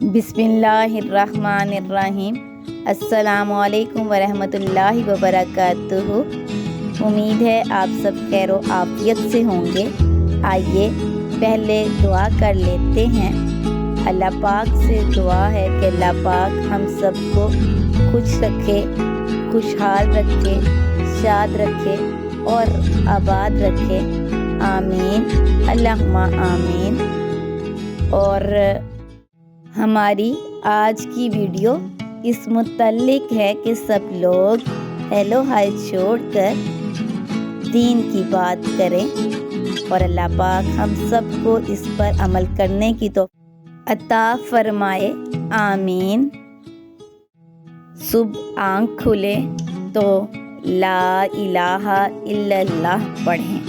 بسم اللہ الرحمن الرحیم۔ السلام علیکم ورحمۃ اللہ وبرکاتہ۔ امید ہے آپ سب خیر و عافیت سے ہوں گے۔ آئیے پہلے دعا کر لیتے ہیں۔ اللہ پاک سے دعا ہے کہ اللہ پاک ہم سب کو خوش رکھے، خوشحال رکھے، شاد رکھے اور آباد رکھے، آمین اللہم آمین۔ اور ہماری آج کی ویڈیو اس متعلق ہے کہ سب لوگ ہیلو ہائی چھوڑ کر دین کی بات کریں اور اللہ پاک ہم سب کو اس پر عمل کرنے کی توفیق عطا فرمائے، آمین۔ صبح آنکھ کھلے تو لا الہ الا اللہ پڑھیں۔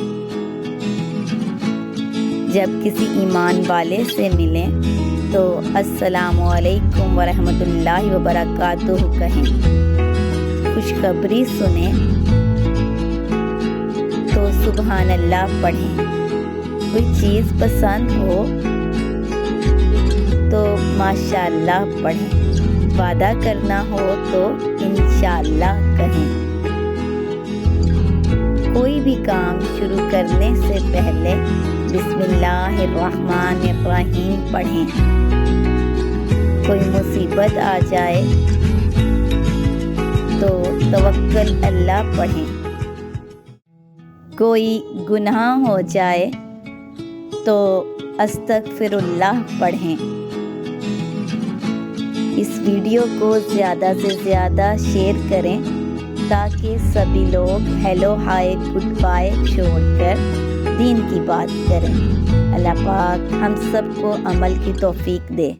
جب کسی ایمان والے سے ملیں تو السلام علیکم ورحمۃ اللہ وبرکاتہ کہیں۔ خوشخبری سنیں تو سبحان اللہ پڑھیں۔ کوئی چیز پسند ہو تو ماشاء اللہ پڑھیں۔ وعدہ کرنا ہو تو انشاءاللہ کہیں۔ کوئی بھی کام شروع کرنے سے پہلے بسم اللہ الرحمن الرحیم پڑھیں۔ کوئی مصیبت آ جائے تو توکل اللہ پڑھیں۔ کوئی گناہ ہو جائے تو استغفر اللہ پڑھیں۔ اس ویڈیو کو زیادہ سے زیادہ شیئر کریں تاکہ سبھی لوگ ہیلو ہائے گڈ بائے چھوڑ کر دین کی بات کریں۔ اللہ پاک ہم سب کو عمل کی توفیق دے۔